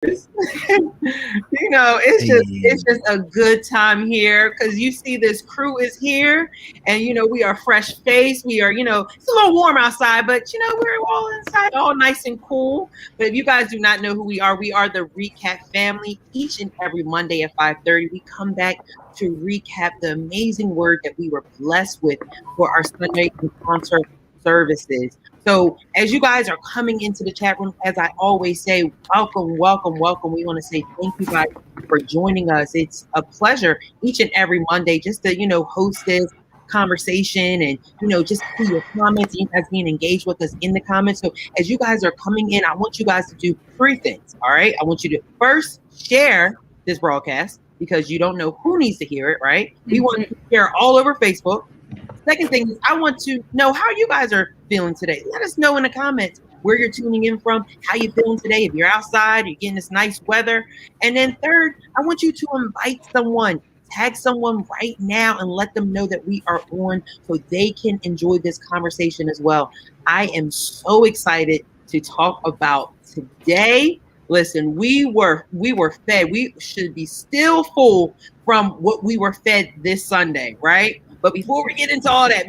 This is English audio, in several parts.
It's just a good time here because you see this crew is here, and we are fresh faced. We are, it's a little warm outside, but we're all inside, all nice and cool. But if you guys do not know who we are the Recap family. Each and every Monday at 5:30, we come back to recap the amazing word that we were blessed with for our Sunday encounter services. So as you guys are coming into the chat room, as I always say, welcome, welcome, welcome. We want to say thank you guys for joining us. It's a pleasure each and every Monday just to, host this conversation and, just see your comments, you guys being engaged with us in the comments. So as you guys are coming in, I want you guys to do three things, all right? I want you to first share this broadcast because you don't know who needs to hear it, right? We want to share all over Facebook. Second thing is I want to know how you guys are feeling today. Let us know in the comments where you're tuning in from, how you feeling today. If you're outside, you're getting this nice weather. And then third, I want you to invite someone, tag someone right now and let them know that we are on so they can enjoy this conversation as well. I am so excited to talk about today. Listen, we were fed. We should be still full from what we were fed this Sunday, right? But before we get into all that,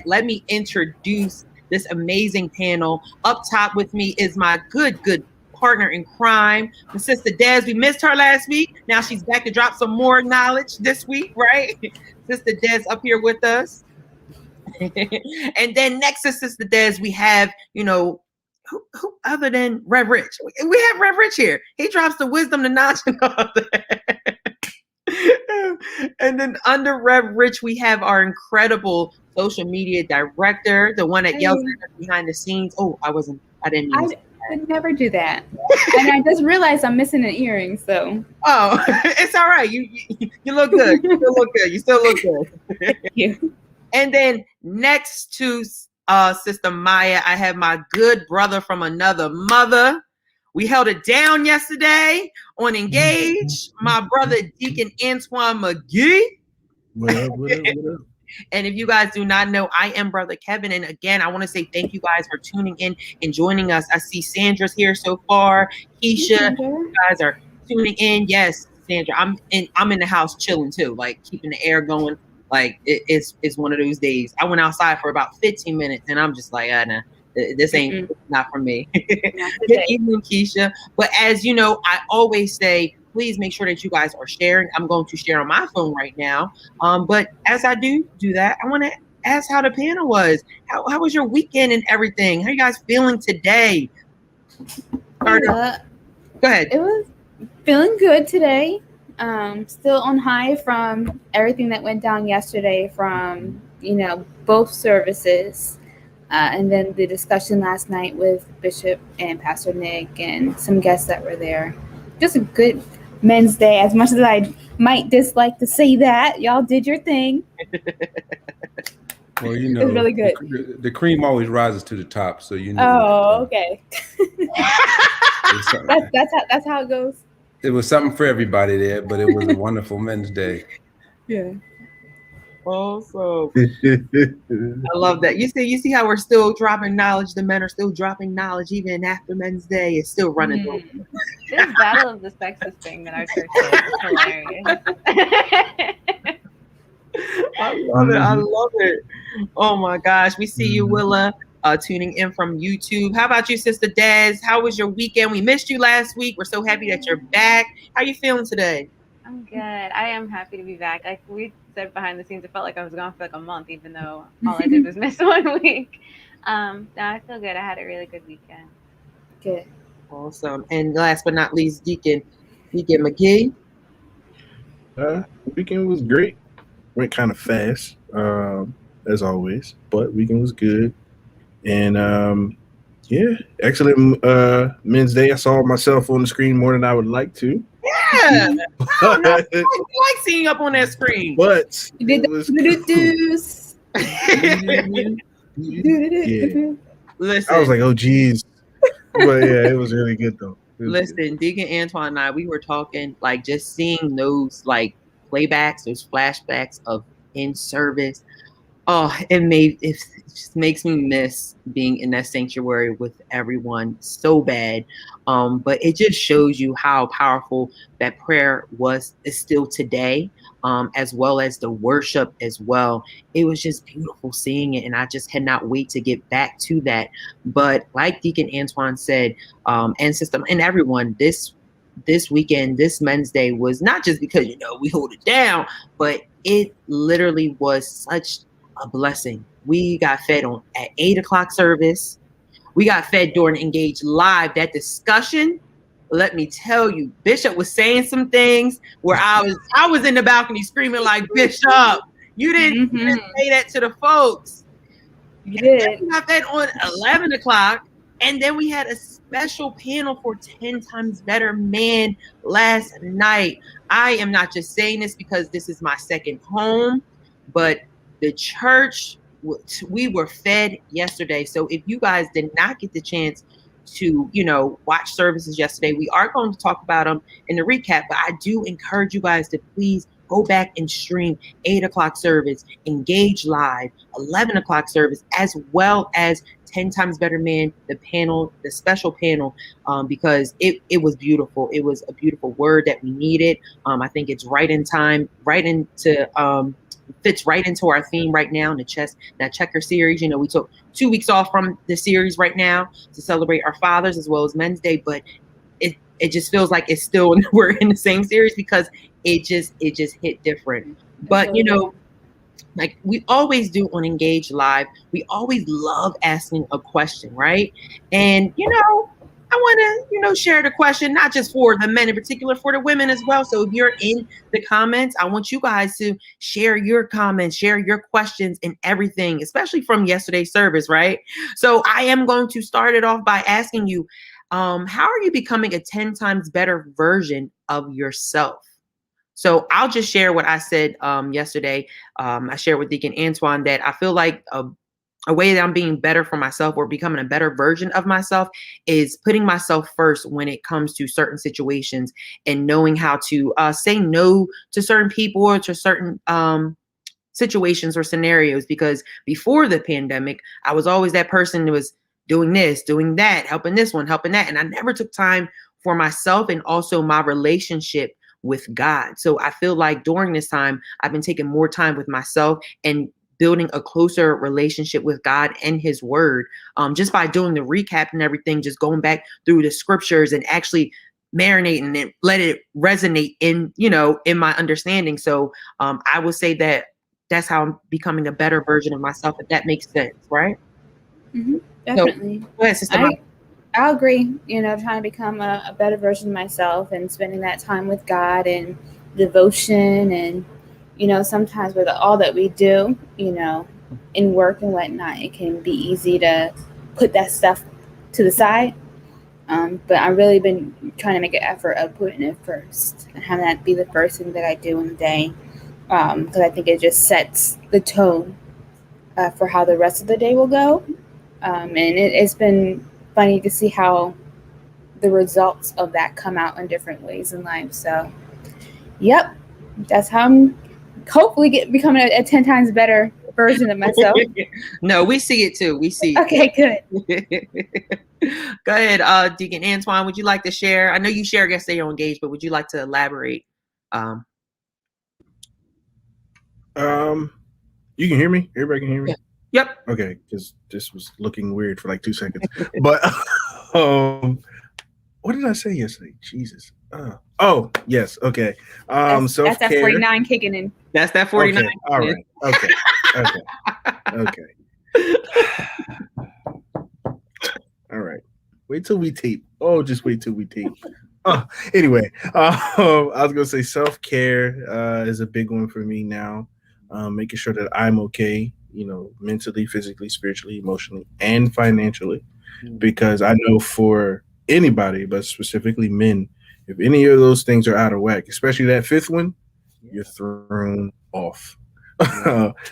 let me introduce this amazing panel. Up top with me is my good partner in crime, my sister Des. We missed her last week. Now she's back to drop some more knowledge this week, right? Sister Des up here with us. And then next to Sister Des, we have, who other than Rev Rich? We have Rev Rich here. He drops the wisdom, the knowledge, and all that. And then under Rev Rich, we have our incredible social media director, the one that yells at us behind the scenes. Oh, I didn't mean to. I would never do that. And I just realized I'm missing an earring, so. Oh, it's all right. You look good. You still look good. You still look good. Thank you. And then next to Sister Maya, I have my good brother from another mother. We held it down yesterday on Engage. My brother, Deacon Antoine McGee. What up? And if you guys do not know, I am Brother Kevin. And again, I want to say thank you guys for tuning in and joining us. I see Sandra's here so far. Keisha, you guys are tuning in. Yes, Sandra, I'm in the house chilling too, like keeping the air going. Like it's one of those days. I went outside for about 15 minutes and I'm just like, nah. This ain't not for me. Good evening, Keisha. But as you know, I always say, please make sure that you guys are sharing. I'm going to share on my phone right now. But as I do that, I want to ask how the panel was. How was your weekend and everything? How are you guys feeling today? Go ahead. It was feeling good today. Still on high from everything that went down yesterday from, both services. And then the discussion last night with Bishop and Pastor Nick and some guests that were there. Just a good Men's Day. As much as I might dislike to say that, y'all did your thing. Well, it was really good. The cream always rises to the top, so Oh, okay. that's how it goes. It was something for everybody there, but it was a wonderful Men's Day. Yeah. Also, I love that. You see how we're still dropping knowledge. The men are still dropping knowledge even after Men's Day. It's still running. This battle of the sexes thing that our church does is hilarious. I love it. Oh my gosh. We see you, Willa, tuning in from YouTube. How about you, Sister Des? How was your weekend? We missed you last week. We're so happy that you're back. How are you feeling today? I'm good. I am happy to be back. Like we said behind the scenes, it felt like I was gone for like a month, even though all I did was miss 1 week. No, I feel good. I had a really good weekend. Good. Awesome. And last but not least, Deacon McGee. Weekend was great. Went kind of fast, as always, but weekend was good. And excellent Men's Day. I saw myself on the screen more than I would like to. Yeah, I like seeing you up on that screen. But you did the yeah. Listen, I was like, oh geez. But yeah, it was really good though. Listen, Deacon Antoine and I, we were talking like just seeing those like playbacks, those flashbacks of in service. Oh, it just makes me miss being in that sanctuary with everyone so bad. But it just shows you how powerful that prayer is still today, as well as the worship as well. It was just beautiful seeing it, and I just cannot wait to get back to that. But like Deacon Antoine said, and system and everyone, this weekend, this Men's Day was not just because we hold it down, but it literally was such a blessing. We got fed at 8 o'clock service. We got fed during Engage Live. That discussion, let me tell you, Bishop was saying some things where I was in the balcony screaming like, Bishop, you didn't say that to the folks. You did. We got fed on 11 o'clock. And then we had a special panel for 10 Times Better Man last night. I am not just saying this because this is my second home, but the church, we were fed yesterday. So if you guys did not get the chance to, watch services yesterday, we are going to talk about them in the recap, but I do encourage you guys to please go back and stream 8 o'clock service, Engage Live, 11 o'clock service, as well as 10 Times Better Man, the panel, the special panel, because it was beautiful. It was a beautiful word that we needed. I think it's right in time, fits right into our theme right now in that checker series. We took 2 weeks off from the series right now to celebrate our fathers as well as Men's Day, but it just feels like it's still we're in the same series because it just hit different. But like we always do on Engage Live, we always love asking a question, right? And I want to share the question, not just for the men in particular, for the women as well. So if you're in the comments, I want you guys to share your comments, share your questions and everything, especially from yesterday's service, right? So I am going to start it off by asking you, how are you becoming a 10 times better version of yourself? So I'll just share what I said yesterday. I shared with Deacon Antoine that I feel like a way that I'm being better for myself or becoming a better version of myself is putting myself first when it comes to certain situations and knowing how to say no to certain people or to certain situations or scenarios. Because before the pandemic, I was always that person who was doing this, doing that, helping this one, helping that. And I never took time for myself and also my relationship with God. So I feel like during this time, I've been taking more time with myself and building a closer relationship with God and his word, just by doing the recap and everything, just going back through the scriptures and actually marinating and let it resonate in my understanding. So I would say that that's how I'm becoming a better version of myself, if that makes sense, right? Mm-hmm, definitely. So, go ahead, Sister. I agree, trying to become a better version of myself and spending that time with God and devotion and, sometimes with all that we do, in work and whatnot, it can be easy to put that stuff to the side. But I've really been trying to make an effort of putting it first and having that be the first thing that I do in the day. Because I think it just sets the tone for how the rest of the day will go. And it's been funny to see how the results of that come out in different ways in life. So, yep, that's how I'm hopefully becoming a 10 times better version of myself. No, we see it too. We see it. Okay, good. Go ahead, Deacon Antoine. Would you like to share? I know you shared yesterday on Engage, but would you like to elaborate? You can hear me? Everybody can hear me? Yeah. Yep. Okay, because this was looking weird for like 2 seconds. But what did I say yesterday? Jesus. Oh, yes. Okay. That's that 49 kicking in. That's that 49. Okay. All right. Okay. All right. Wait till we tape. Oh, just wait till we tape. Anyway, I was gonna say self-care is a big one for me now. Making sure that I'm okay, mentally, physically, spiritually, emotionally, and financially. Because I know for anybody, but specifically men, if any of those things are out of whack, especially that fifth one, you're thrown off.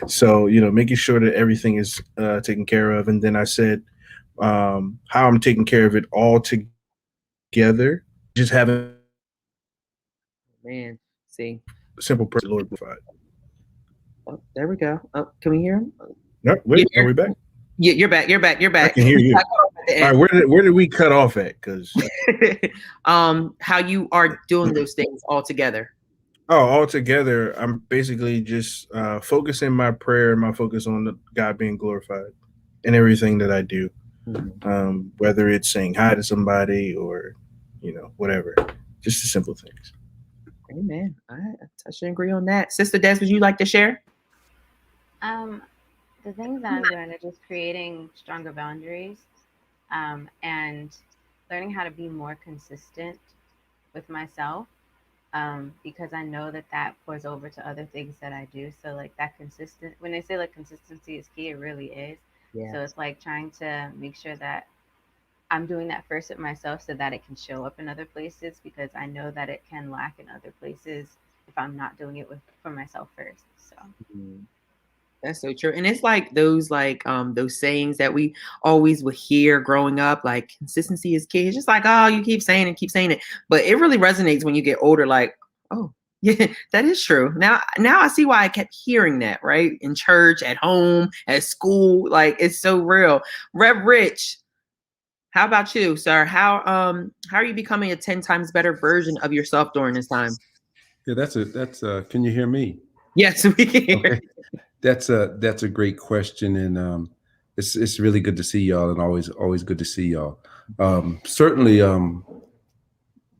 So, making sure that everything is taken care of. And then I said how I'm taking care of it all together. Just having simple prayer, Lord provide. Oh, there we go. Oh, can we hear him? No, wait, are we back? Yeah, you're back. You're back. You're back. I can hear you. I cut off at the All end. right, where did we cut off at? Because How you are doing those things all together. altogether, I'm basically just focusing my prayer and my focus on God being glorified in everything that I do. Whether it's saying hi to somebody or, whatever, just the simple things. Amen. I touch and agree on that. Sister Des, would you like to share? The things that I'm doing are just creating stronger boundaries, and learning how to be more consistent with myself, because I know that pours over to other things that I do. So like that when they say like consistency is key, it really is. Yeah. So it's like trying to make sure that I'm doing that first with myself so that it can show up in other places, because I know that it can lack in other places if I'm not doing it for myself first. So. That's so true. And it's like those sayings that we always would hear growing up, like consistency is key. It's just like, oh, you keep saying it. But it really resonates when you get older, like, oh, yeah, that is true. Now I see why I kept hearing that, right? In church, at home, at school. Like, it's so real. Rev Rich, how about you, sir? How are you becoming a 10 times better version of yourself during this time? Yeah, that's can you hear me? Yes, we can hear. Okay. That's a great question, and it's really good to see y'all, and always good to see y'all. Certainly,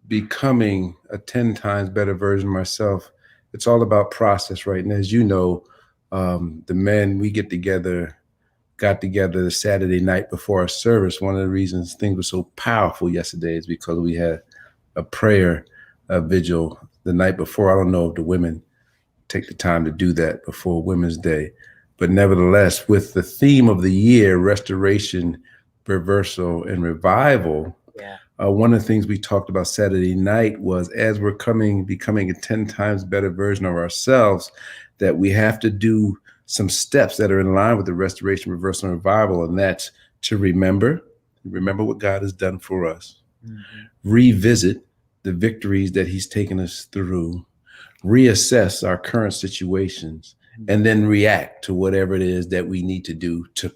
becoming a 10 times better version of myself. It's all about process, right? And as you know, the men we got together the Saturday night before our service. One of the reasons things were so powerful yesterday is because we had a prayer vigil the night before. I don't know if the women take the time to do that before Women's Day. But nevertheless, with the theme of the year, restoration, reversal, and revival, one of the things we talked about Saturday night was, as we're becoming a 10 times better version of ourselves, that we have to do some steps that are in line with the restoration, reversal, and revival. And that's to remember what God has done for us, revisit the victories that he's taken us through, reassess our current situations, and then react to whatever it is that we need to do to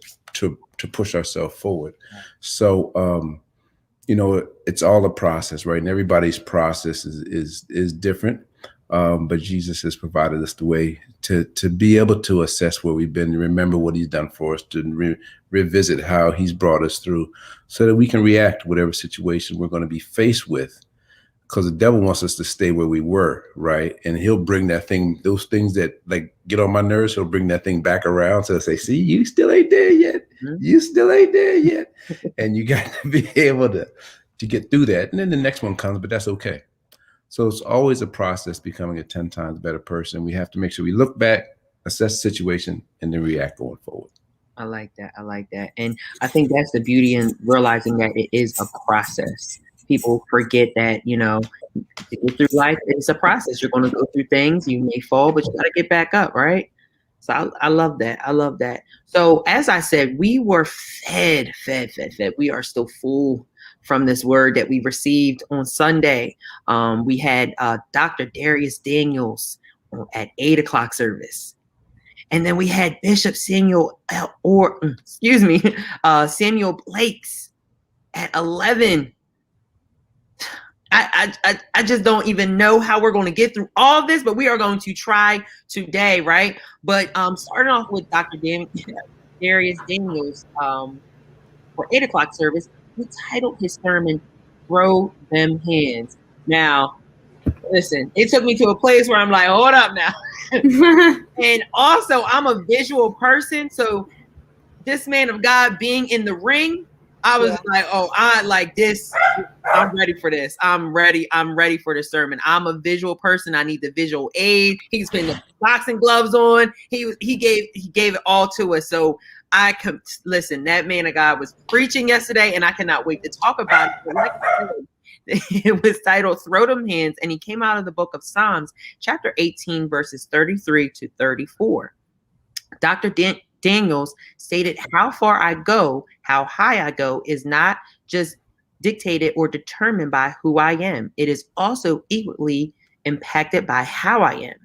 push ourselves forward. So, it's all a process, right? And everybody's process is different. But Jesus has provided us the way to be able to assess where we've been, to remember what he's done for us, to revisit how he's brought us through, so that we can react to whatever situation we're going to be faced with. Because the devil wants us to stay where we were, right? And he'll bring those things that like get on my nerves, he'll bring that thing back around. So I say, see, you still ain't there yet. You still ain't there yet. And you got to be able to get through that. And then the next one comes, but that's okay. So it's always a process becoming a 10 times better person. We have to make sure we look back, assess the situation, and then react going forward. I like that. And I think that's the beauty in realizing that it is a process. People forget that, to get through life, it's a process. You're going to go through things. You may fall, but you got to get back up, right? So I love that. So as I said, we were fed. We are still full from this word that we received on Sunday. We had Dr. Darius Daniels at 8:00 service. And then we had Bishop Samuel Blakes at 11. I just don't even know how we're going to get through all of this, but we are going to try today, right? But starting off with Dr. Darius Daniels for 8:00 service, he titled his sermon, "Throw Them Hands." Now, listen, it took me to a place where I'm like, hold up now. And also, I'm a visual person, so this man of God being in the ring, I was like, oh, I like this. I'm ready for this. I'm ready for the sermon. I'm a visual person. I need the visual aid. He's putting the boxing gloves on. He gave it all to us. So I can listen. That man of God was preaching yesterday, and I cannot wait to talk about it. Like I said, it was titled "Throw Them Hands," and he came out of the book of Psalms, chapter 18, verses 33 to 34. Dr. Daniels stated, "How far I go, how high I go is not just dictated or determined by who I am. It is also equally impacted by how I am.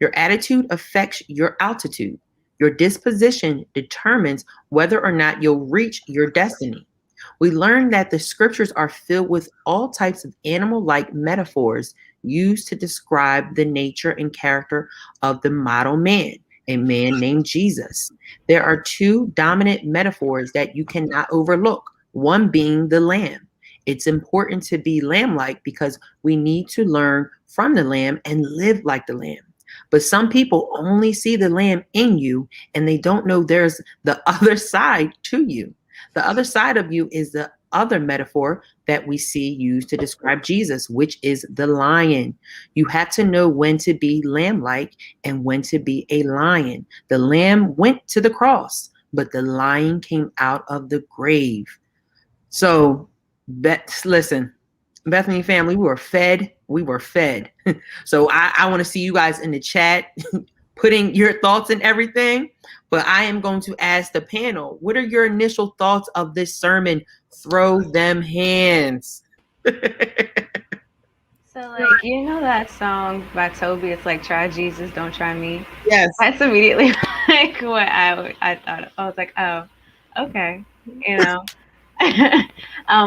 Your attitude affects your altitude. Your disposition determines whether or not you'll reach your destiny. We learn that the scriptures are filled with all types of animal-like metaphors used to describe the nature and character of the model man, a man named Jesus. There are two dominant metaphors that you cannot overlook, one being the lamb. It's important to be lamb-like because we need to learn from the lamb and live like the lamb. But some people only see the lamb in you and they don't know there's the other side to you. The other side of you is the other metaphor that we see used to describe Jesus, which is the lion. You have to know when to be lamb-like and when to be a lion. The lamb went to the cross, but the lion came out of the grave. So, listen, Bethany family, we were fed. So I want to see you guys in the chat putting your thoughts and everything. But I am going to ask the panel, what are your initial thoughts of this sermon? Throw them hands. So, like, you know that song by Toby? It's like, try Jesus, don't try me. Yes. That's immediately like what I thought. I was like, oh, okay, you know.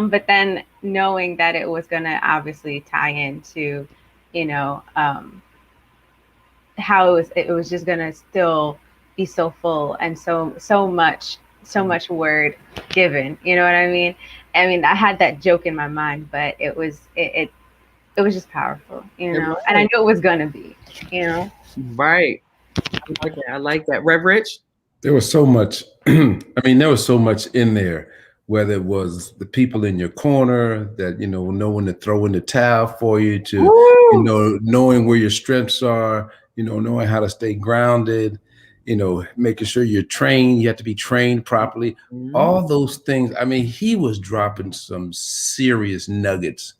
But then knowing that it was going to obviously tie into, you know, how it was just going to still be so full and so much word given, you know what I mean? I had that joke in my mind, but it was just powerful, you know, and I knew it was going to be, you know. Right. I like that. Rev Rich? There was so much, there was so much in there, whether it was the people in your corner that, you know when to throw in the towel for you, to, you know, knowing where your strengths are, you know, knowing how to stay grounded, you know, making sure you're trained, you have to be trained properly. All those things. He was dropping some serious nuggets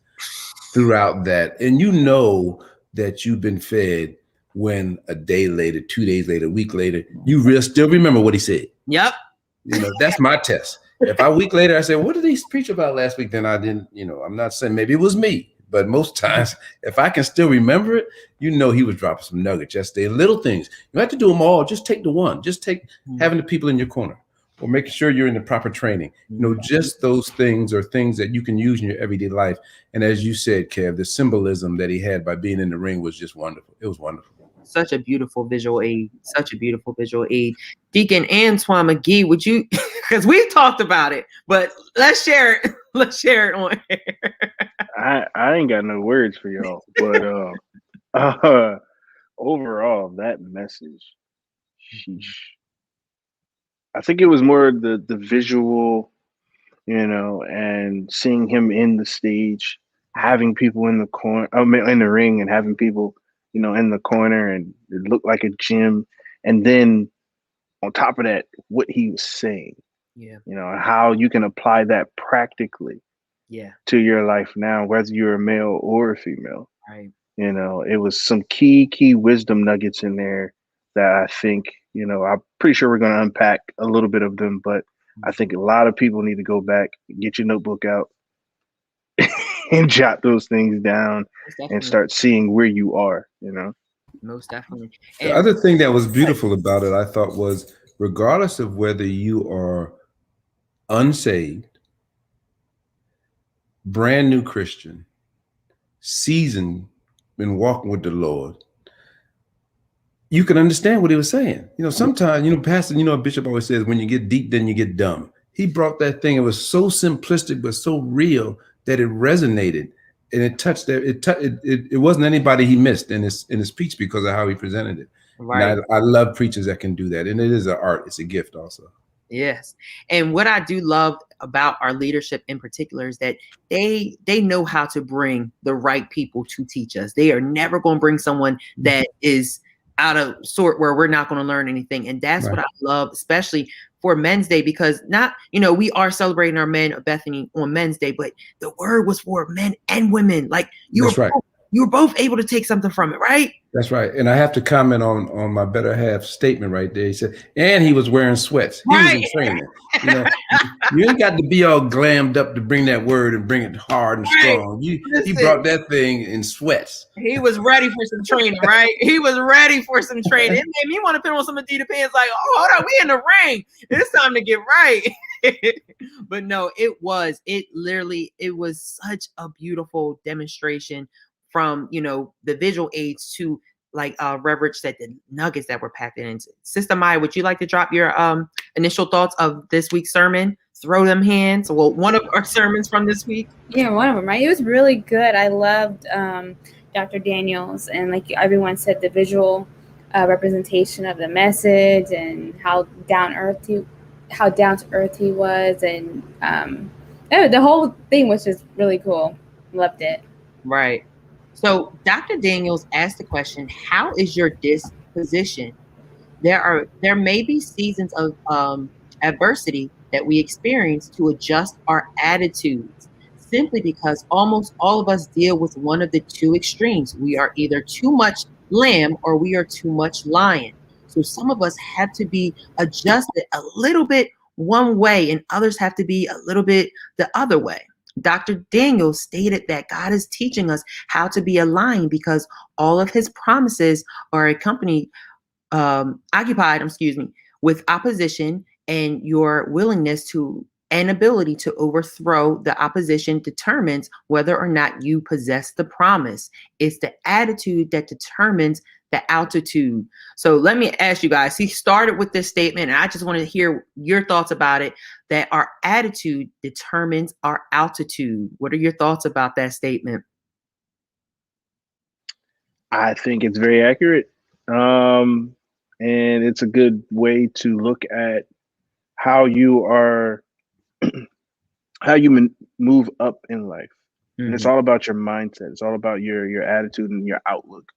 throughout that. And you know that you've been fed when a day later, 2 days later, a week later, you still remember what he said. Yep. You know, that's my test. If a week later I say, what did he preach about last week? Then I didn't, you know, I'm not saying maybe it was me, but most times if I can still remember it, you know, he was dropping some nuggets. Just the little things. You don't have to do them all. Just take the one. Just take having the people in your corner or making sure you're in the proper training. You know, just those things are things that you can use in your everyday life. And as you said, Kev, the symbolism that he had by being in the ring was just wonderful. It was wonderful. Such a beautiful visual aid. Deacon Antoine McGee, would you, because we talked about it, but let's share it. Let's share it on air. I ain't got no words for y'all, but overall, that message, sheesh. I think it was more the visual, you know, and seeing him in the stage, having people in the corner, in the ring, and having people, you know, in the corner, and it looked like a gym. And then on top of that, what he was saying, you know, and how you can apply that practically to your life now, whether you're a male or a female. Right. You know, it was some key wisdom nuggets in there that I think, you know, I'm pretty sure we're going to unpack a little bit of them, but I think a lot of people need to go back, get your notebook out and jot those things down and start seeing where you are, you know. Most definitely. The other thing that was beautiful about it, I thought, was regardless of whether you are unsaved, brand new Christian, seasoned, been walking with the Lord, you can understand what he was saying. You know, sometimes, you know, Pastor, you know, Bishop always says, when you get deep, then you get dumb. He brought that thing. It was so simplistic, but so real that it resonated and it touched it wasn't anybody he missed in his speech because of how he presented it. Right. I love preachers that can do that. And it is an art. It's a gift also. Yes. And what I do love about our leadership in particular is that they know how to bring the right people to teach us. They are never going to bring someone that is out of sort where we're not going to learn anything. And that's what I love, especially for Men's Day, because we are celebrating our men of Bethany on Men's Day, but the word was for men and women. Like you you were both able to take something from it, right? That's right. And I have to comment on my better half statement right there. He said, and he was wearing sweats. He was in training. You know, you ain't got to be all glammed up to bring that word and bring it hard and strong. He brought that thing in sweats. He was ready for some training, right? He was ready for some training. It made me want to put on some Adidas pants like, oh, hold on, we in the ring. It's time to get right. But no, it was such a beautiful demonstration from, you know, the visual aids to, like Rev Rich said, the nuggets that were packed in. Sister Maya, would you like to drop your initial thoughts of this week's sermon? Throw them hands. Well, one of our sermons from this week. Yeah, one of them, right? It was really good. I loved Dr. Daniels, and like everyone said, the visual representation of the message and how down to earth he was, and the whole thing was just really cool. Loved it. Right. So Dr. Daniels asked the question, how is your disposition? There may be seasons of adversity that we experience to adjust our attitudes, simply because almost all of us deal with one of the two extremes. We are either too much lamb or we are too much lion. So some of us have to be adjusted a little bit one way and others have to be a little bit the other way. Dr. Daniels stated that God is teaching us how to be a lion because all of his promises are occupied with opposition, and your willingness to and ability to overthrow the opposition determines whether or not you possess the promise. It's the attitude that determines the altitude. So let me ask you guys, he started with this statement, and I just want to hear your thoughts about it, that our attitude determines our altitude. What are your thoughts about that statement? I think it's very accurate. And it's a good way to look at how you are, how you move up in life. Mm-hmm. And it's all about your mindset. It's all about your attitude and your outlook.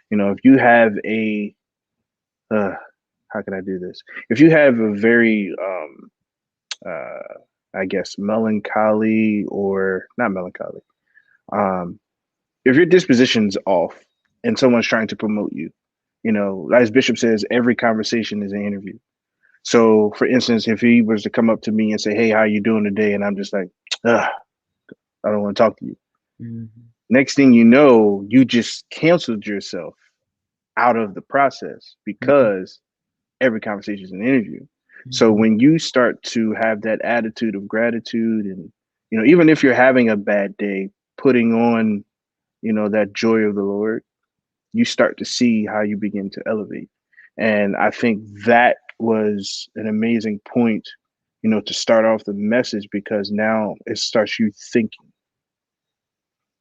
You know, if you have how can I do this? If you have a very, I guess, melancholy or not melancholy, if your disposition's off and someone's trying to promote you, you know, as Bishop says, every conversation is an interview. So, for instance, if he was to come up to me and say, "Hey, how you doing today?" and I'm just like, I don't want to talk to you. Mm-hmm. Next thing you know, you just canceled yourself out of the process because every conversation is an interview. Mm-hmm. So when you start to have that attitude of gratitude, and, you know, even if you're having a bad day, putting on, you know, that joy of the Lord, you start to see how you begin to elevate. And I think that was an amazing point, you know, to start off the message, because now it starts you thinking,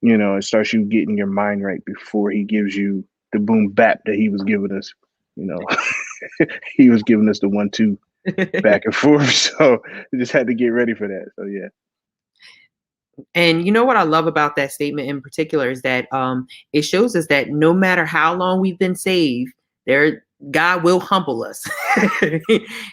you know, it starts you getting your mind right before he gives you the boom bap that he was giving us, you know. He was giving us the 1-2 back and forth. So we just had to get ready for that. So, yeah. And you know what I love about that statement in particular is that it shows us that no matter how long we've been saved, God will humble us.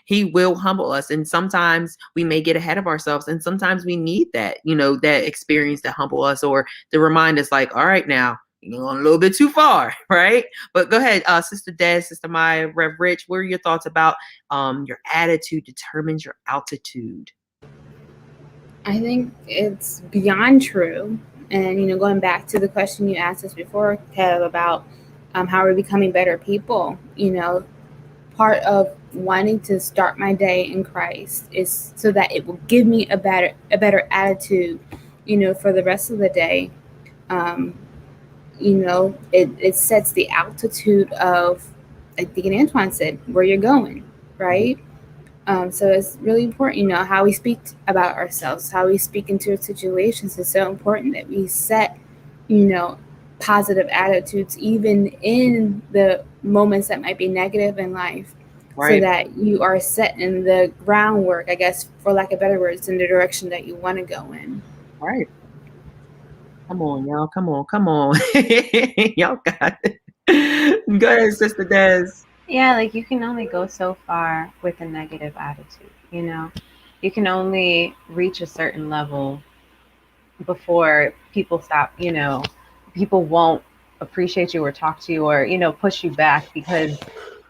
He will humble us. And sometimes we may get ahead of ourselves, and sometimes we need that, you know, that experience to humble us or to remind us like, all right, now you're going a little bit too far, right? But go ahead, Sister Des, Sister Maya, Rev Rich, what are your thoughts about your attitude determines your altitude? I think it's beyond true. And, you know, going back to the question you asked us before, Kev, about how we're becoming better people, you know, part of wanting to start my day in Christ is so that it will give me a better attitude, you know, for the rest of the day. You know, it sets the altitude of, I think Antoine said, where you're going, right? So it's really important, you know, how we speak about ourselves, how we speak into situations is so important, that we set, you know, positive attitudes, even in the moments that might be negative in life, right, so that you are set in the groundwork, I guess, for lack of better words, in the direction that you want to go in. Right. Come on, y'all. Come on. Y'all got it. Go ahead, Sister Des. Yeah, like you can only go so far with a negative attitude, you know. You can only reach a certain level before people stop, you know, people won't appreciate you or talk to you or, you know, push you back, because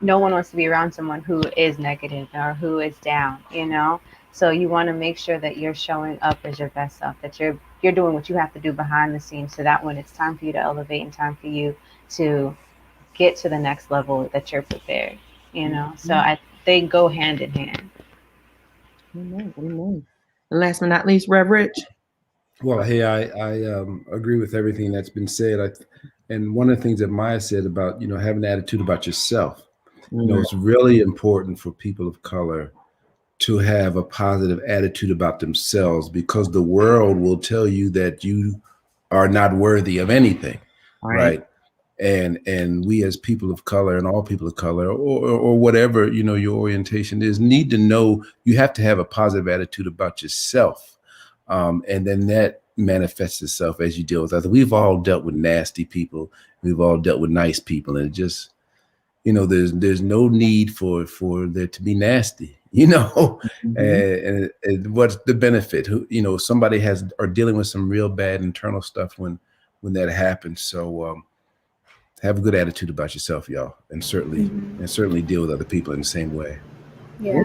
no one wants to be around someone who is negative or who is down, you know? So you want to make sure that you're showing up as your best self, that you're doing what you have to do behind the scenes, so that when it's time for you to elevate and time for you to get to the next level, that you're prepared, you know? So they go hand in hand. Amen. Amen. And last but not least, Rev Rich. Well, hey, I agree with everything that's been said. And one of the things that Maya said about, you know, having an attitude about yourself, you know, it's really important for people of color to have a positive attitude about themselves, because the world will tell you that you are not worthy of anything, right? And we as people of color, and all people of color, or whatever, you know, your orientation is, need to know you have to have a positive attitude about yourself. And then that manifests itself as you deal with others. We've all dealt with nasty people. We've all dealt with nice people. And it just, you know, there's no need for there to be nasty, you know. And what's the benefit? You know, somebody are dealing with some real bad internal stuff when that happens. So have a good attitude about yourself, y'all, and certainly deal with other people in the same way. Yeah.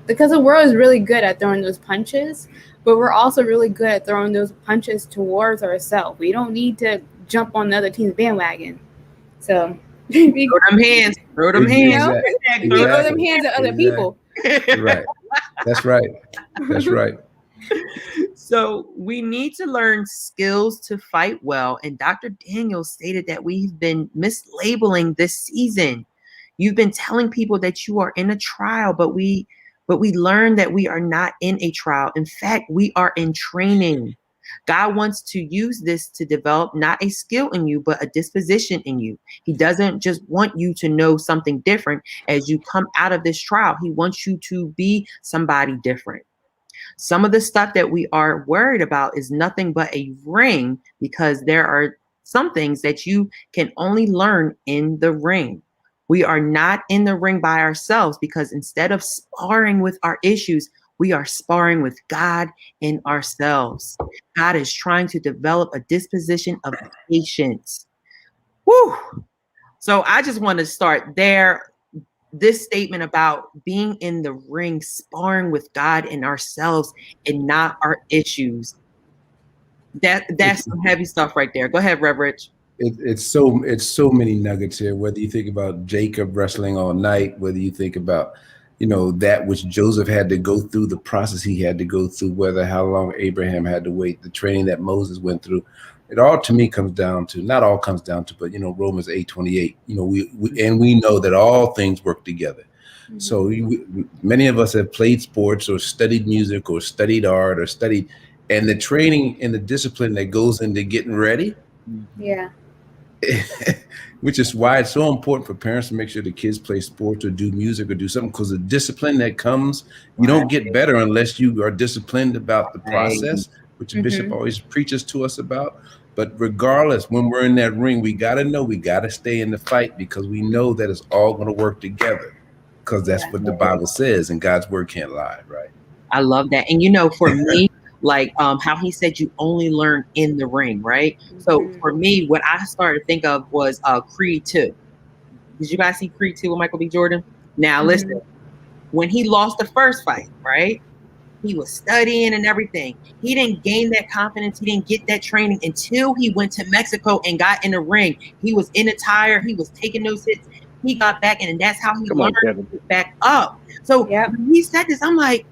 Because the world is really good at throwing those punches, but we're also really good at throwing those punches towards ourselves. We don't need to jump on the other team's bandwagon. So throw them hands. Throw them hands. Throw them hands at other people. Right. That's right. That's right. So we need to learn skills to fight well. And Dr. Daniel stated that we've been mislabeling this season. You've been telling people that you are in a trial, but we learned that we are not in a trial. In fact, we are in training. God wants to use this to develop not a skill in you, but a disposition in you. He doesn't just want you to know something different as you come out of this trial. He wants you to be somebody different. Some of the stuff that we are worried about is nothing but a ring, because there are some things that you can only learn in the ring. We are not in the ring by ourselves, because instead of sparring with our issues, we are sparring with God and ourselves. God is trying to develop a disposition of patience. Woo! So I just want to start there. This statement about being in the ring, sparring with God and ourselves and not our issues. That's some heavy stuff right there. Go ahead, Rev Rich. It's so many nuggets here. Whether you think about Jacob wrestling all night, whether you think about, you know, that which Joseph had to go through, the process he had to go through, how long Abraham had to wait, the training that Moses went through. It all, to me, comes down to, not all comes down to, but, you know, Romans 8:28, you know, we know that all things work together. So many of us have played sports or studied music or studied art or studied, and the training and the discipline that goes into getting ready. Yeah. Which is why it's so important for parents to make sure the kids play sports or do music or do something, because the discipline that comes, you don't get better unless you are disciplined about the process, which the bishop always preaches to us about. But regardless, when we're in that ring, we got to know we got to stay in the fight, because we know that it's all going to work together, because that's what the Bible says, and God's word can't lie, right? I love that. And, you know, for me, like how he said you only learn in the ring, right? So for me, what I started to think of was Creed 2. Did you guys see Creed 2 with Michael B. Jordan? Now listen, when he lost the first fight, right? He was studying and everything. He didn't gain that confidence. He didn't get that training until he went to Mexico and got in the ring. He was in a tire. He was taking those hits. He got back, and that's how he learned to get back up. So when he said this, I'm like,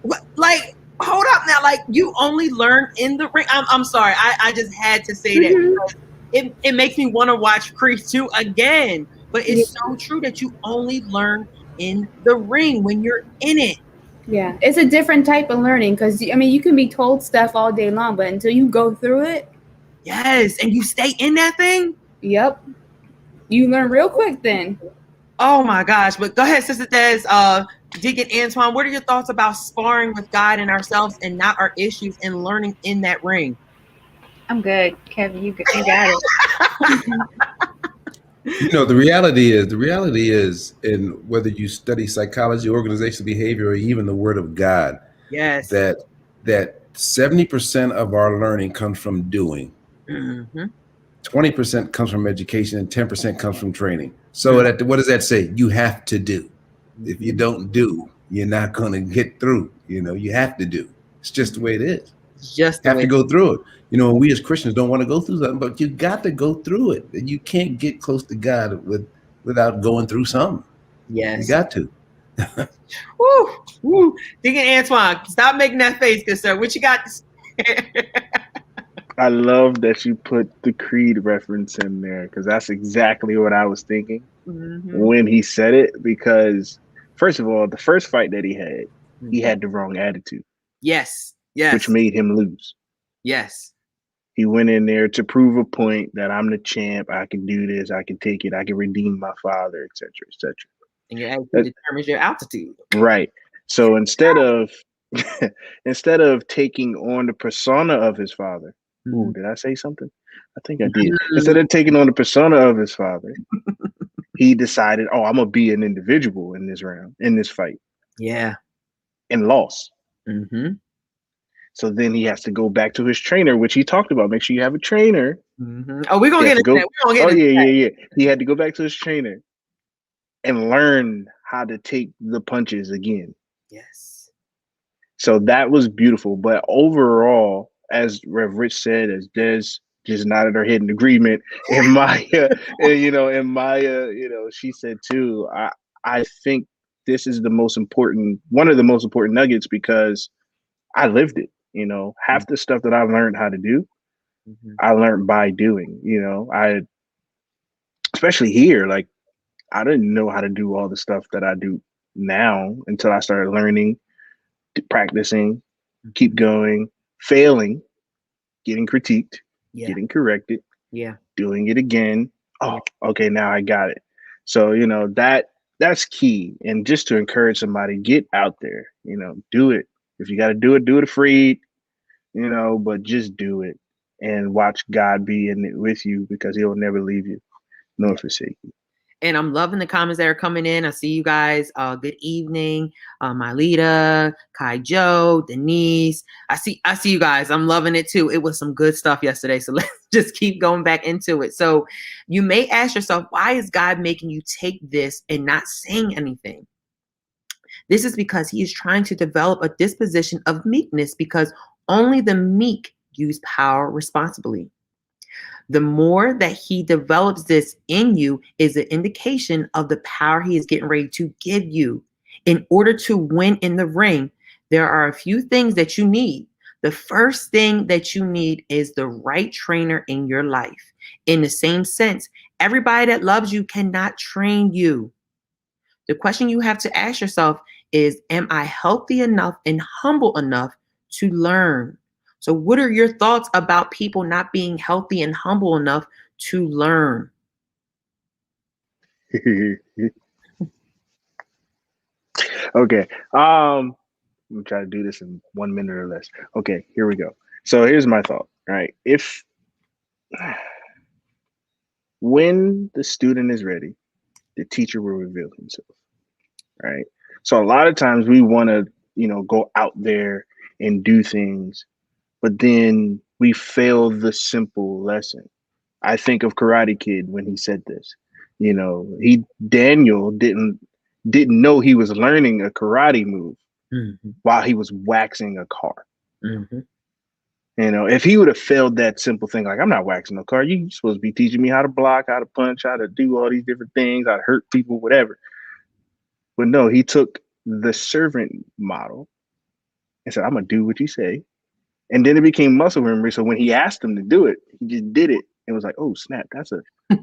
what? Like, hold up now. Like, you only learn in the ring. I'm sorry. I just had to say that. It makes me want to watch Creed 2 again. But it's so true that you only learn in the ring when you're in it. Yeah, it's a different type of learning, because, I mean, you can be told stuff all day long, but until you go through it. Yes, and you stay in that thing. Yep. You learn real quick then. Oh, my gosh. But go ahead, Sister Des, Deacon Antoine, what are your thoughts about sparring with God and ourselves and not our issues and learning in that ring? I'm good. Kevin, you got it. You know, the reality is, in whether you study psychology, organizational behavior, or even the Word of God, yes, that 70% of our learning comes from doing, 20% comes from education and 10% comes from training. So what does that say? You have to do. If you don't do, you're not going to get through. You have to do. It's just the way it is. Just have to go through it. We as Christians don't want to go through something, but you got to go through it. And you can't get close to God without going through something. Yes. You got to. Woo, woo. Deacon Antoine, stop making that face, good sir. What you got to say? I love that you put the Creed reference in there, because that's exactly what I was thinking when he said it. Because first of all, the first fight that he had the wrong attitude. Yes. Which made him lose. Yes. He went in there to prove a point that I'm the champ. I can do this. I can take it. I can redeem my father, etc., etc. And your attitude determines your altitude. Right. So instead of taking on the persona of his father, ooh, did I say something? I think I did. Instead of taking on the persona of his father, he decided, oh, I'm gonna be an individual in this round, in this fight. Yeah. And lost. So then he has to go back to his trainer, which he talked about. Make sure you have a trainer. Oh, we're gonna get into that. Yeah. He had to go back to his trainer and learn how to take the punches again. Yes. So that was beautiful. But overall, as Rev Rich said, as Des just nodded her head in agreement, and Maya, she said too, I think this is one of the most important nuggets, because I lived it. Half the stuff that I learned how to do, I learned by doing. I, especially here, like, I didn't know how to do all the stuff that I do now until I started learning, practicing, keep going, failing, getting critiqued, getting corrected, doing it again. Oh, okay, now I got it. So, that's key. And just to encourage somebody, get out there, do it. If you got to do it afraid, but just do it and watch God be in it with you, because he'll never leave you nor forsake you. And I'm loving the comments that are coming in. I see you guys. Good evening, Mylita, Kai Joe, Denise. I see you guys. I'm loving it too. It was some good stuff yesterday. So let's just keep going back into it. So you may ask yourself, why is God making you take this and not saying anything? This is because he is trying to develop a disposition of meekness, because only the meek use power responsibly. The more that he develops this in you is an indication of the power he is getting ready to give you. In order to win in the ring, there are a few things that you need. The first thing that you need is the right trainer in your life. In the same sense, everybody that loves you cannot train you. The question you have to ask yourself is, am I healthy enough and humble enough to learn? So what are your thoughts about people not being healthy and humble enough to learn? Okay. I'm gonna try to do this in 1 minute or less. Okay, here we go. So here's my thought. All right. When the student is ready, the teacher will reveal himself. Right. So a lot of times we want to, go out there and do things, but then we fail the simple lesson. I think of Karate Kid when he said this. Daniel didn't know he was learning a karate move while he was waxing a car. If he would have failed that simple thing, like, I'm not waxing a car. You're supposed to be teaching me how to block, how to punch, how to do all these different things, how to hurt people, whatever. But no, he took the servant model and said, I'm going to do what you say. And then it became muscle memory. So when he asked him to do it, he just did it. And was like, oh, snap,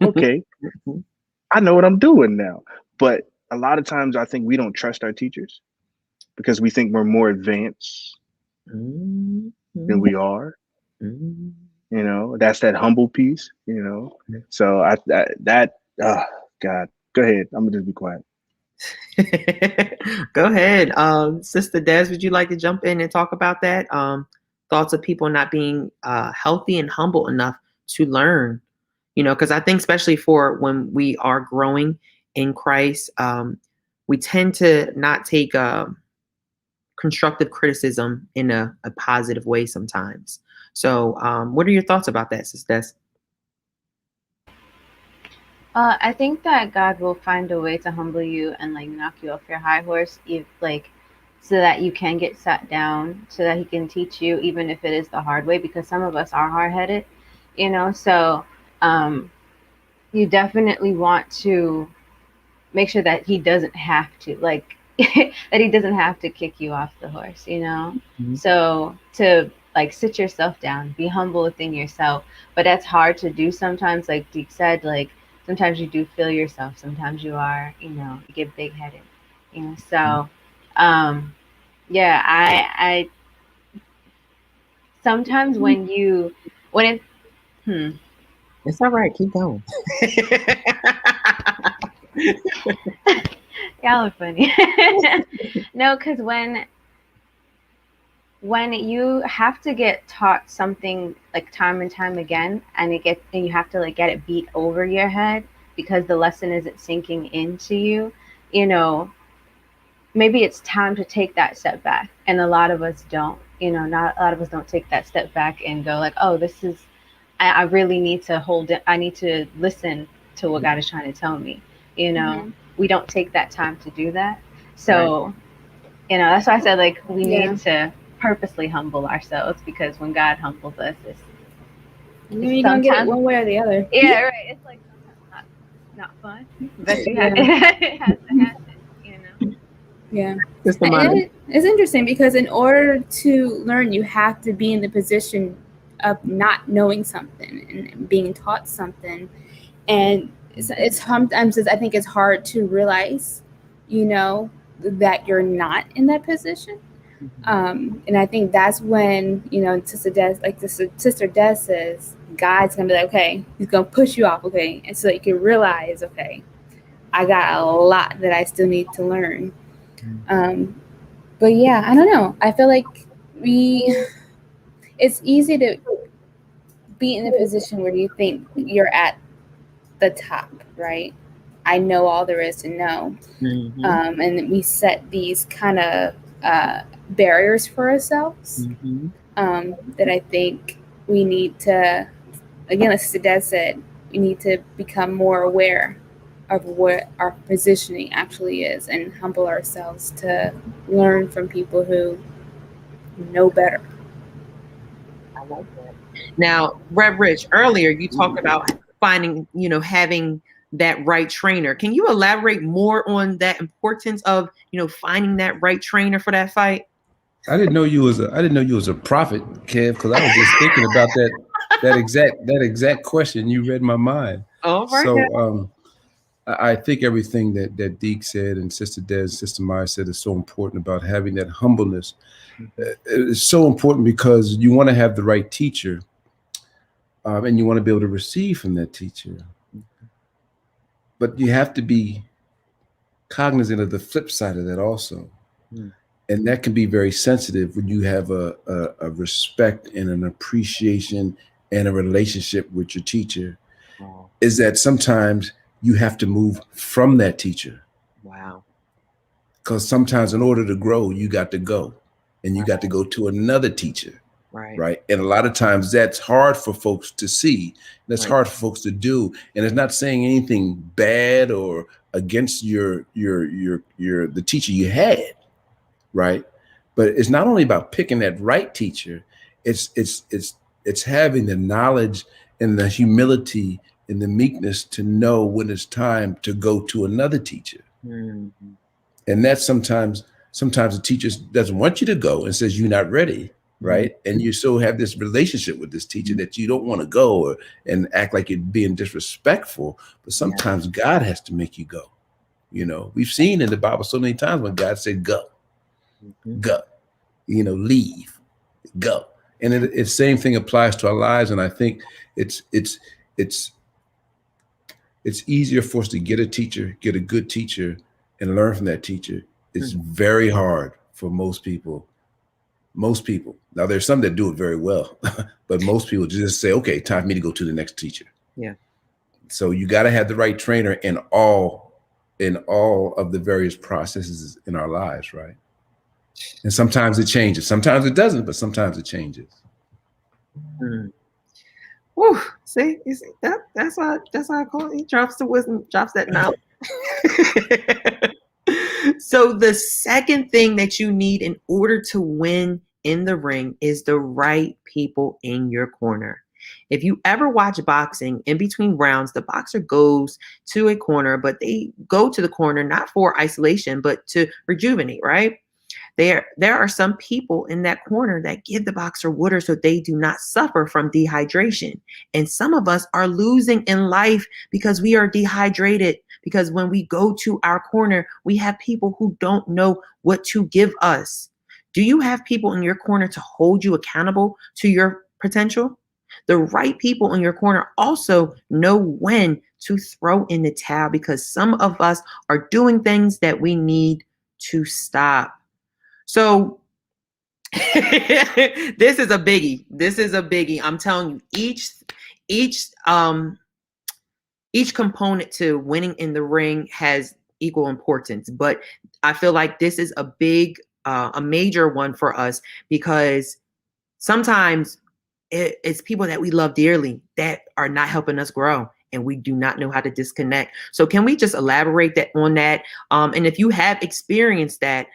okay. I know what I'm doing now. But a lot of times I think we don't trust our teachers because we think we're more advanced than we are. That's that humble piece, So God, go ahead. I'm going to just be quiet. Go ahead. Sister Des, would you like to jump in and talk about that? Thoughts of people not being healthy and humble enough to learn, because I think especially for when we are growing in Christ, we tend to not take constructive criticism in a positive way sometimes. So what are your thoughts about that, Sister Des? I think that God will find a way to humble you and like knock you off your high horse, if like so that you can get sat down, so that He can teach you, even if it is the hard way, because some of us are hard headed, you know. So you definitely want to make sure that He doesn't have to like that He doesn't have to kick you off the horse, you know. Mhm. So to like sit yourself down, be humble within yourself, but that's hard to do sometimes. Like Deke said, like sometimes you do feel yourself, sometimes you are, you know, you get big headed, you know. So yeah, I sometimes when you when it It's all right. Keep going. y'all are funny. No, because when you have to get taught something like time and time again, and you have to like get it beat over your head because the lesson isn't sinking into you, you know, maybe it's time to take that step back. And a lot of us don't, you know, not a lot of us don't take that step back and go like, oh, this is, I really need to hold it. I need to listen to what God is trying to tell me. You know, we don't take that time to do that. So, you know, that's why I said like we need to purposely humble ourselves, because when God humbles us, you're gonna get it one way or the other. Yeah, right. It's like sometimes not fun, but it has to happen, you know. Yeah, it's interesting because in order to learn, you have to be in the position of not knowing something and being taught something, and it's sometimes I think it's hard to realize, you know, that you're not in that position. And I think that's when, you know, Sister Des says, God's gonna be like, okay, He's gonna push you off, okay, and so you can realize, okay, I got a lot that I still need to learn. But yeah, I don't know. I feel like it's easy to be in a position where you think you're at the top, right? I know all there is to know. And we set these kind of barriers for ourselves that I think we need to, again, as Sister Des said, we need to become more aware of what our positioning actually is and humble ourselves to learn from people who know better. I like that. Now, Rev Rich, earlier you talked about finding, you know, having that right trainer. Can you elaborate more on that importance of, you know, finding that right trainer for that fight? I didn't know you was a prophet, Kev, because I was just thinking about that exact question. You read my mind. Oh, right. So I think everything that Deke said and Sister Des, Sister Maya said is so important about having that humbleness. It's so important because you want to have the right teacher, and you want to be able to receive from that teacher. But you have to be cognizant of the flip side of that also. And that can be very sensitive when you have a respect and an appreciation and a relationship with your teacher, is that sometimes you have to move from that teacher. Wow. Because sometimes in order to grow, you got to go and you got to go to another teacher. Right. And a lot of times that's hard for folks to see. That's hard for folks to do. And it's not saying anything bad or against the teacher you had. Right. But it's not only about picking that right teacher. It's having the knowledge and the humility and the meekness to know when it's time to go to another teacher. And that's sometimes the teacher doesn't want you to go and says you're not ready. Right. And you still have this relationship with this teacher that you don't want to go and act like you're being disrespectful. But sometimes God has to make you go. You know, we've seen in the Bible so many times when God said, go, you know, leave, go. And the same thing applies to our lives. And I think it's easier for us to get a teacher, get a good teacher and learn from that teacher. It's very hard for most people. Now there's some that do it very well, but most people just say, okay, time for me to go to the next teacher. Yeah. So you got to have the right trainer in all of the various processes in our lives. Right. And sometimes it changes. Sometimes it doesn't, but sometimes it changes. Whew, see, you see that's why I call it. He drops the wisdom, drops that knowledge. So the second thing that you need in order to win in the ring is the right people in your corner. If you ever watch boxing, in between rounds, the boxer goes to a corner, but they go to the corner not for isolation, but to rejuvenate, right? There are some people in that corner that give the boxer water so they do not suffer from dehydration. And some of us are losing in life because we are dehydrated. Because when we go to our corner, we have people who don't know what to give us. Do you have people in your corner to hold you accountable to your potential? The right people in your corner also know when to throw in the towel, because some of us are doing things that we need to stop. So this is a biggie. This is a biggie. I'm telling you, each component to winning in the ring has equal importance, but I feel like this is a major one for us, because sometimes it's people that we love dearly that are not helping us grow, and we do not know how to disconnect. So can we just elaborate on that? And if you have experienced that,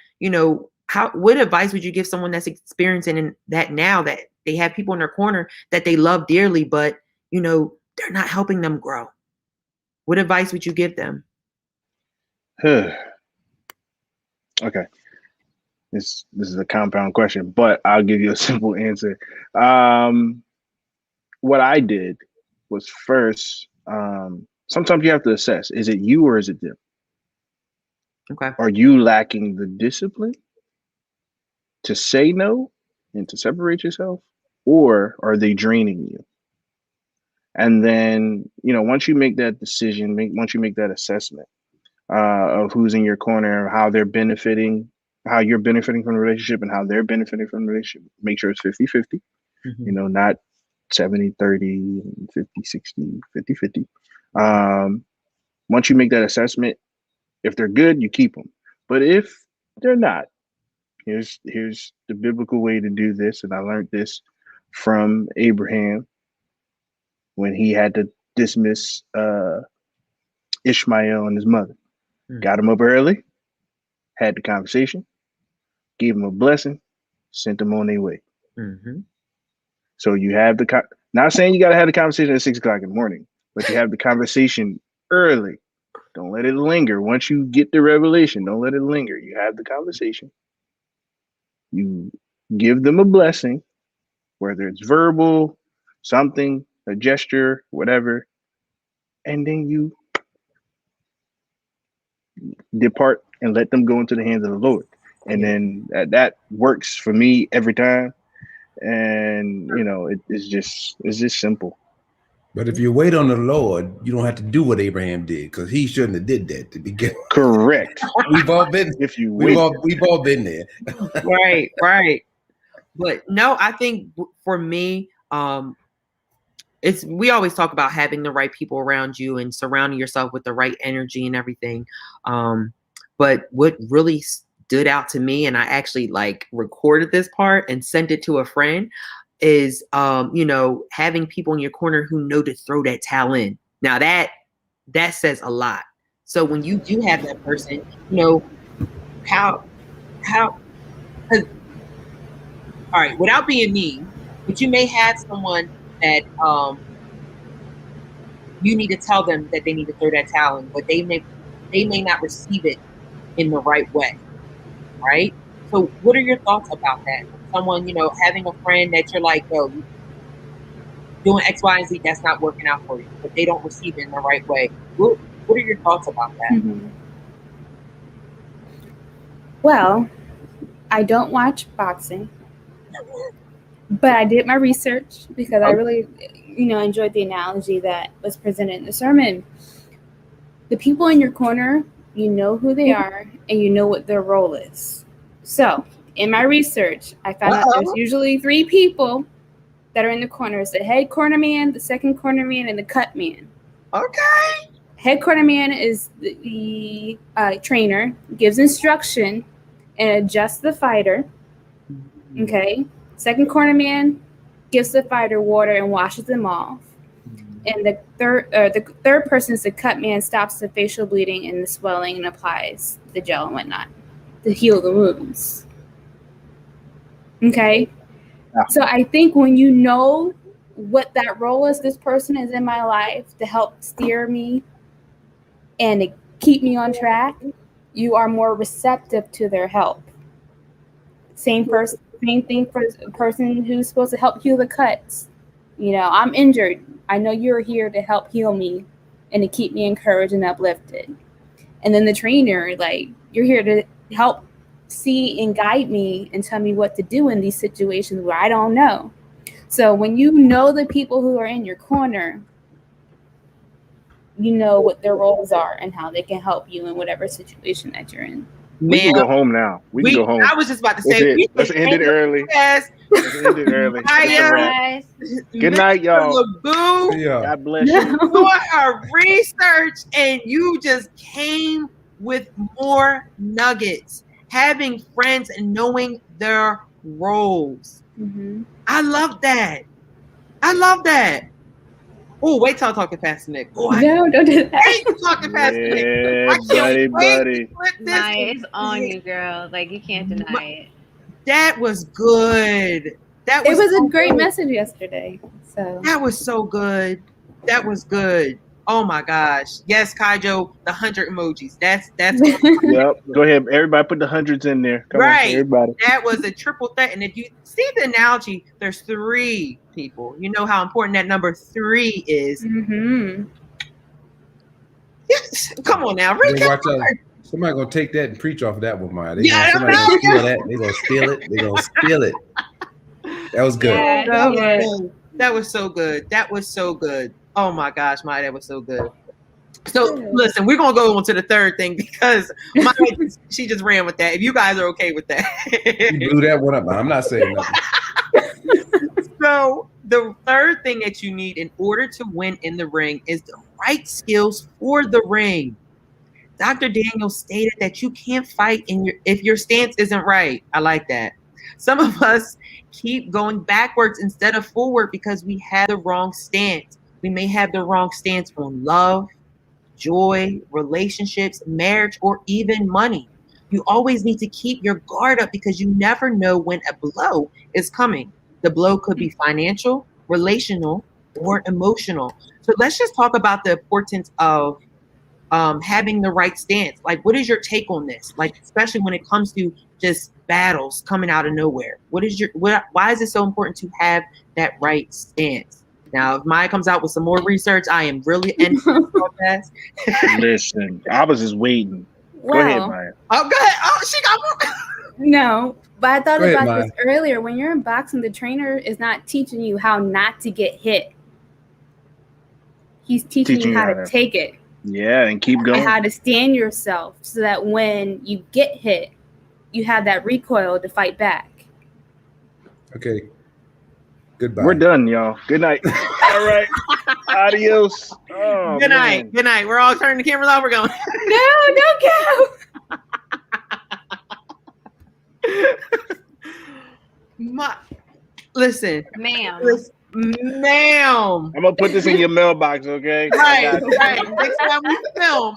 what advice would you give someone that's experiencing that now, that they have people in their corner that they love dearly, but they're not helping them grow? What advice would you give them? Okay. This is a compound question, but I'll give you a simple answer. What I did was first, sometimes you have to assess, is it you or is it them? Okay. Are you lacking the discipline to say no and to separate yourself, or are they draining you? And then, once you make that decision, once you make that assessment of who's in your corner, how they're benefiting, how you're benefiting from the relationship and how they're benefiting from the relationship, make sure it's 50-50, not 70-30, 50-60, 50-50. Once you make that assessment, if they're good, you keep them. But if they're not, here's the biblical way to do this. And I learned this from Abraham when he had to dismiss Ishmael and his mother. Got him up early, had the conversation, gave him a blessing, sent them on their way. So you have not saying you got to have the conversation at 6 o'clock in the morning, but you have the conversation early. Don't let it linger. Once you get the revelation, don't let it linger. You have the conversation. You give them a blessing, whether it's verbal, something, a gesture, whatever, and then you depart and let them go into the hands of the Lord. And then that works for me every time. And it's just simple. But if you wait on the Lord, you don't have to do what Abraham did, because he shouldn't have did that to begin. Correct. We've all been. If you we've all been there. Right. But no, I think for me, we always talk about having the right people around you and surrounding yourself with the right energy and everything. But what really stood out to me, and I actually recorded this part and sent it to a friend, is having people in your corner who know to throw that towel in. Now that says a lot. So when you do have that person, how all right, without being mean, but you may have someone that you need to tell them that they need to throw that towel in, but they may not receive it in the right way, right? So what are your thoughts about that? Someone, having a friend that you're like, yo, doing X, Y, and Z, that's not working out for you, but they don't receive it in the right way. What are your thoughts about that? Well, I don't watch boxing, but I did my research because I really, enjoyed the analogy that was presented in the sermon. The people in your corner, you know who they are and you know what their role is. So in my research, I found out there's usually 3 people that are in the corners: the head corner man, the second corner man, and the cut man. Okay. Head corner man is the trainer, gives instruction and adjusts the fighter. Okay. Second corner man gives the fighter water and washes them off. And the third person is the cut man stops the facial bleeding and the swelling and applies the gel and whatnot to heal the wounds. Okay. Yeah. So I think when you know what that role is, this person is in my life to help steer me and to keep me on track, you are more receptive to their help. Same thing for a person who's supposed to help heal the cuts. You know, I'm injured. I know you're here to help heal me and to keep me encouraged and uplifted. And then the trainer, like, you're here to help see and guide me and tell me what to do in these situations where I don't know. So when you know the people who are in your corner, you know what their roles are and how they can help you in whatever situation that you're in. We can go home now. We can go home. I was just about to say, Let's end it early. Let's end it early. Guys. Good night, y'all. Boo, Yeah. God bless you. doing her research, and you just came with more nuggets. Having friends and knowing their roles. Mm-hmm. I love that. Oh, wait till I talk to Pastor Nick. Oh, I No, don't do that. hate to talk to Pastor Nick. Yeah, I can't wait buddy. to flip this. Nah, it's on you, girl. Like, you can't deny it. That was good. That was It was so a great good. message yesterday. So That was so good. That was good. Oh my gosh. Yes, Kaijo, the 100 emojis. That's Yep. Go ahead. Everybody put the hundreds in there. Come Right. on, everybody. that was a triple threat. And if you see the analogy, there's 3 people. You know how important that number 3 is. mm-hmm. Yes. Come on now. Hey, Recap. watch out. Somebody gonna take that and preach off of that one, Maya. Yeah, Somebody I gonna know. steal that. They gonna steal it. They gonna steal it. That was good. Yeah. That was so good. That was so good. Oh my gosh, Maya, that was so good. So listen, we're gonna go on to the third thing because Maya, she just ran with that. If you guys are okay with that. You blew that one up. I'm not saying nothing. So the third thing that you need in order to win in the ring is the right skills for the ring. Dr. Daniel stated that you can't fight if your stance isn't right. I like that. Some of us keep going backwards instead of forward because we have the wrong stance. We may have the wrong stance on love, joy, relationships, marriage, or even money. You always need to keep your guard up because you never know when a blow is coming. The blow could be financial, relational, or emotional. So let's just talk about the importance of having the right stance. Like, what is your take on this? Like, especially when it comes to just battles coming out of nowhere. Why is it so important to have that right stance? Now, if Maya comes out with some more research, I am really ending this podcast. Listen, I was just waiting. Go ahead, Maya. Oh, go ahead. Oh, she got more. No, but I thought Go ahead, about Maya. this earlier. When you're in boxing, the trainer is not teaching you how not to get hit. He's teaching you how to take it. Yeah, and keep going. And how to stand yourself so that when you get hit, you have that recoil to fight back. Okay. Goodbye. We're done, y'all. Good night. All right. Adios. Oh, Good night. man. Good night. We're all turning the cameras off. We're going. No, don't go. Listen, Ma'am. ma'am. I'm gonna put this in your mailbox, okay? Right. Next time we film,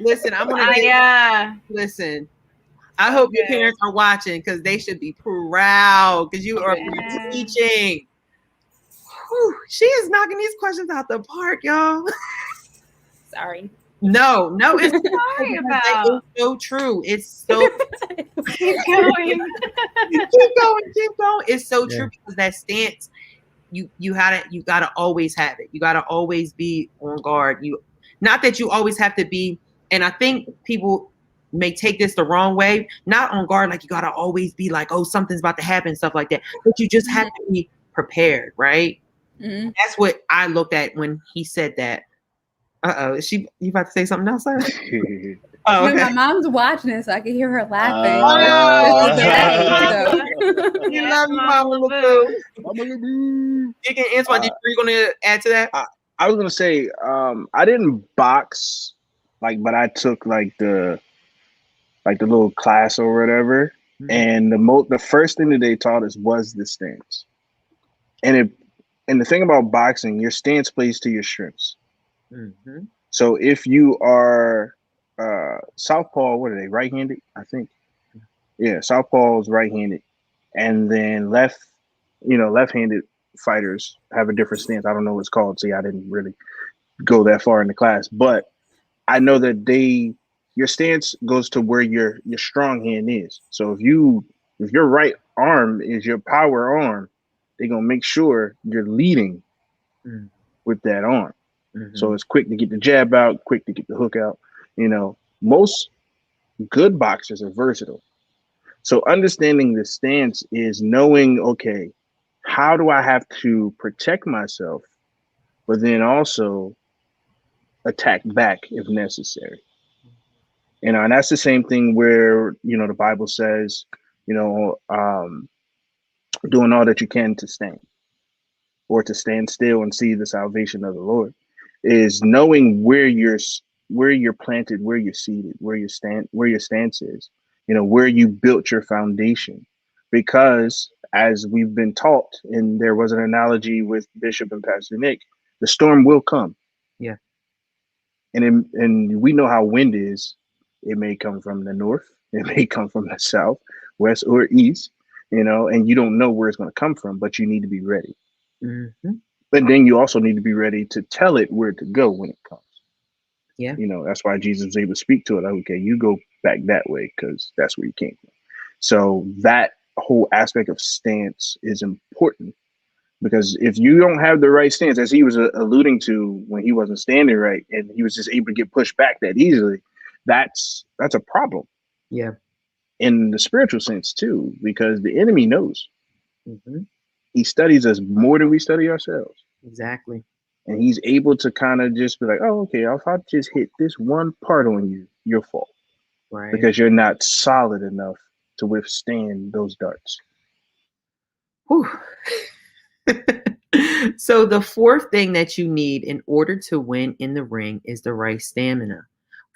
listen, I'm gonna listen. I hope your parents are watching because they should be proud because you are teaching. Whew, she is knocking these questions out the park, y'all. Sorry. No, it's Sorry about. It's so true. It's so Keep going. keep going. It's so Yeah. true because that stance, you gotta always have it. You gotta always be on guard. Not that you always have to be, and I think people may take this the wrong way, not on guard, like you gotta always be like, oh, something's about to happen, stuff like that. But you just have to be prepared, right? Mm-hmm. That's what I looked at when he said that. You about to say something else, sir? Oh, No, okay. my mom's watching this, so I can hear her laughing. You love me, Mama LaBoo. You can answer. Are you gonna add to that? I was gonna say, I didn't box, but I took the little class or whatever, and the first thing that they taught us was the stance, and And the thing about boxing, your stance plays to your strengths. Mm-hmm. So if you are southpaw, what are they? Right-handed, I think. Yeah, southpaw is right-handed, and then left-handed fighters have a different stance. I don't know what it's called. See, I didn't really go that far in the class, but I know that your stance goes to where your strong hand is. So if your right arm is your power arm, they're gonna make sure you're leading with that arm. Mm-hmm. So it's quick to get the jab out, quick to get the hook out. Most good boxers are versatile. So understanding the stance is knowing, okay, how do I have to protect myself, but then also attack back if necessary. And that's the same thing where, the Bible says, doing all that you can to stand, or to stand still and see the salvation of the Lord, is knowing where you're planted, where you're seated, where your stance is, where you built your foundation. Because as we've been taught, and there was an analogy with Bishop and Pastor Nick, the storm will come. Yeah. And we know how wind is. It may come from the north, it may come from the south, west, or east, and you don't know where it's going to come from, but you need to be ready. Mm-hmm. But then you also need to be ready to tell it where to go when it comes. Yeah. That's why Jesus was able to speak to it. Like, okay, you go back that way because that's where you came from. So that whole aspect of stance is important, because if you don't have the right stance, as he was alluding to when he wasn't standing right and he was just able to get pushed back that easily, that's a problem. Yeah. In the spiritual sense too, because the enemy knows. Mm-hmm. He studies us more than we study ourselves. Exactly. And he's able to kind of just be like, oh, okay, if I just hit this one part on you, your fault. Right. Because you're not solid enough to withstand those darts. Whew. So the fourth thing that you need in order to win in the ring is the right stamina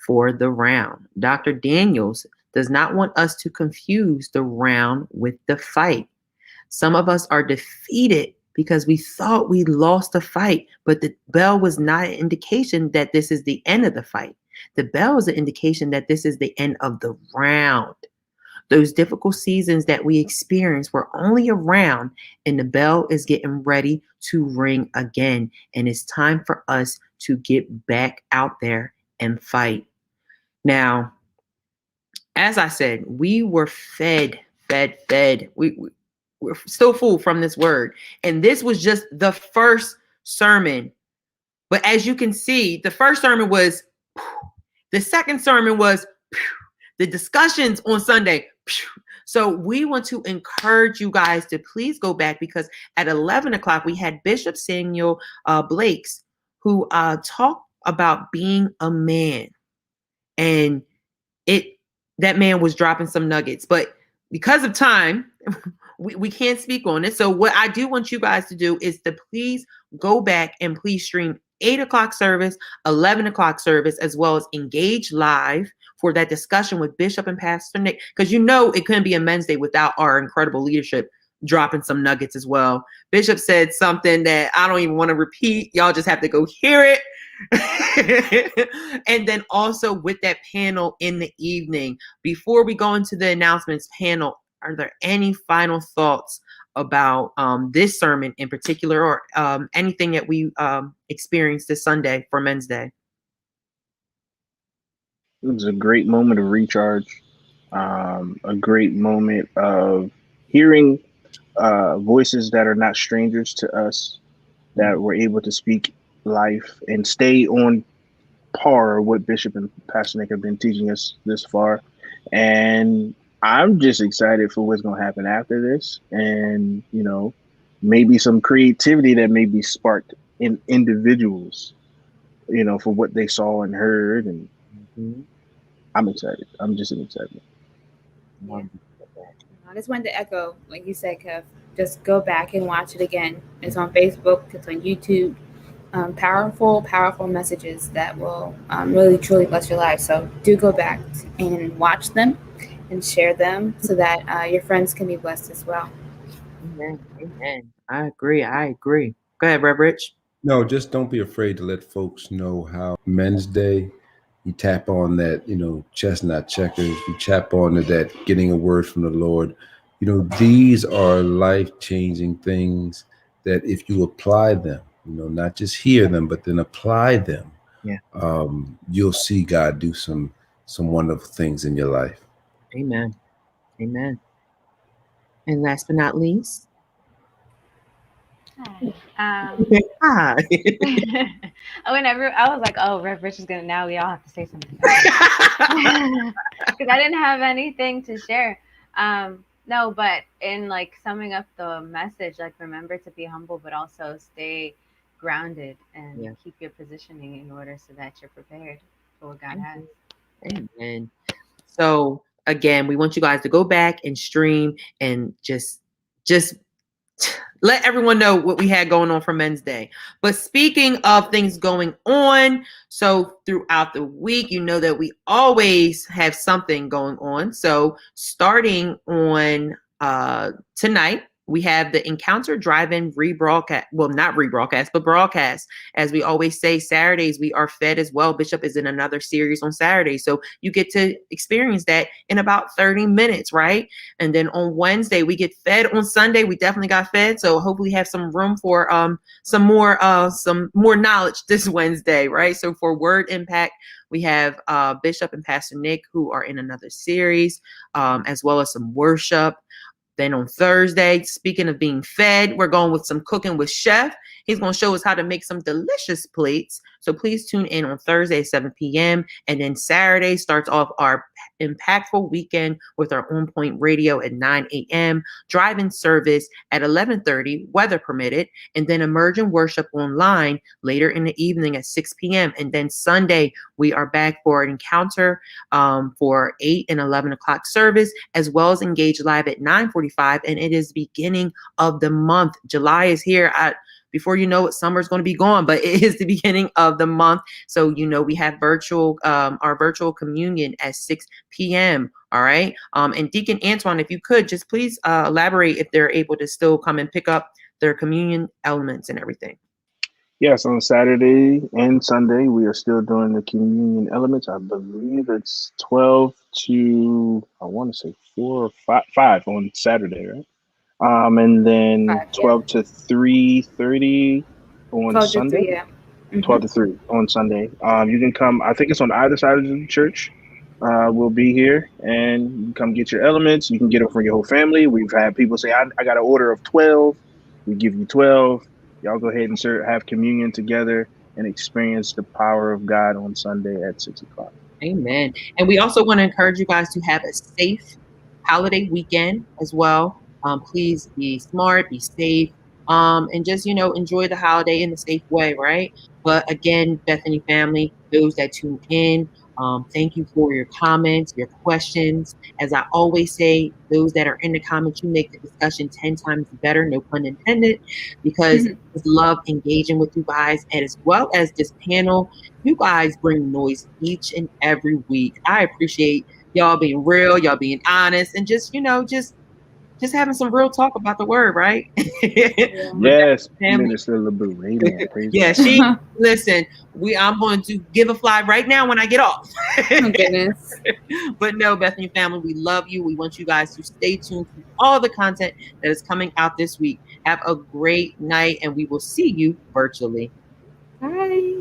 for the round. Dr. Daniels does not want us to confuse the round with the fight. Some of us are defeated because we thought we lost the fight, but the bell was not an indication that this is the end of the fight. The bell is an indication that this is the end of the round. Those difficult seasons that we experienced were only a round, and the bell is getting ready to ring again. And it's time for us to get back out there and fight. Now, as I said, we were fed. We're still full from this word. And this was just the first sermon. But as you can see, the first sermon was, the second sermon was, the discussions on Sunday. So we want to encourage you guys to please go back, because at 11 o'clock, we had Bishop Samuel Blakes, who talked about being a man. And that man was dropping some nuggets. But because of time, we can't speak on it. So what I do want you guys to do is to please go back and please stream 8 o'clock service, 11 o'clock service, as well as Engage Live for that discussion with Bishop and Pastor Nick. Because it couldn't be a Men's Day without our incredible leadership dropping some nuggets as well. Bishop said something that I don't even want to repeat. Y'all just have to go hear it. And then also with that panel in the evening, before we go into the announcements panel, are there any final thoughts about this sermon in particular, or anything that we experienced this Sunday for Men's Day? It was a great moment of recharge, a great moment of hearing voices that are not strangers to us, that were able to speak life and stay on par with what Bishop and Pastor Nick have been teaching us this far. And I'm just excited for what's going to happen after this, and maybe some creativity that may be sparked in individuals, for what they saw and heard. And I'm excited. I'm just excited. Yeah. I just wanted to echo what you said, Kev. Just go back and watch it again. It's on Facebook. It's on YouTube. Powerful messages that will really, truly bless your life. So do go back and watch them and share them so that your friends can be blessed as well. Amen. I agree. Go ahead, Rev Rich. No, just don't be afraid to let folks know how Men's Day, you tap on that, chestnut checkers, you tap on to that getting a word from the Lord. These are life-changing things that if you apply them, not just hear them, but then apply them, you'll see God do some wonderful things in your life. Amen. Amen. And last but not least. Hi. Hi. Whenever I was like, oh, Rev Rich is gonna, now we all have to say something. Because I didn't have anything to share. No, but in like summing up the message, like remember to be humble, but also stay grounded and keep your positioning in order so that you're prepared for what God has. Amen. So again, we want you guys to go back and stream and just let everyone know what we had going on for Men's Day. But speaking of things going on, so throughout the week, that we always have something going on. So starting on tonight, we have the Encounter Drive-In rebroadcast. Well, not rebroadcast, but broadcast. As we always say, Saturdays we are fed as well. Bishop is in another series on Saturday. So you get to experience that in about 30 minutes, right? And then on Wednesday, we get fed. On Sunday, we definitely got fed. So hopefully have some room for some more knowledge this Wednesday, right? So for Word Impact, we have Bishop and Pastor Nick, who are in another series, as well as some worship. Then on Thursday, speaking of being fed, we're going with some cooking with Chef. He's going to show us how to make some delicious plates. So please tune in on Thursday at 7 p.m. And then Saturday starts off our impactful weekend with our On Point Radio at 9 a.m., drive-in service at 11:30, weather permitted, and then Emerging Worship online later in the evening at 6 p.m. And then Sunday, we are back for an encounter for 8 and 11 o'clock service, as well as Engage Live at 9:45. And it is beginning of the month. July is here. Before you know it, summer's going to be gone, but it is the beginning of the month. So, we have our virtual communion at 6 p.m. All right. And Deacon Antoine, if you could just please elaborate if they're able to still come and pick up their communion elements and everything. Yes, on Saturday and Sunday, we are still doing the communion elements. I believe it's 12 to, I want to say 4 or 5 on Saturday, right? And then 12 to 3:30 on Sunday. 3, yeah. Mm-hmm. 12 to 3 on Sunday. You can come, I think it's on either side of the church. We'll be here and you can come get your elements. You can get them for your whole family. We've had people say, I got an order of 12. We give you 12. Y'all go ahead and have communion together and experience the power of God on Sunday at 6 o'clock. Amen. And we also want to encourage you guys to have a safe holiday weekend as well. Please be smart, be safe, and just, enjoy the holiday in a safe way, right? But again, Bethany family, those that tune in, thank you for your comments, your questions. As I always say, those that are in the comments, you make the discussion 10 times better, no pun intended, because I just love engaging with you guys. And as well as this panel, you guys bring noise each and every week. I appreciate y'all being real, y'all being honest, and just having some real talk about the word, right? Yes, Minister Liberator. Yeah, listen, I'm going to give a fly right now when I get off. Oh, goodness. But no, Bethany family, we love you. We want you guys to stay tuned to all the content that is coming out this week. Have a great night, and we will see you virtually. Bye.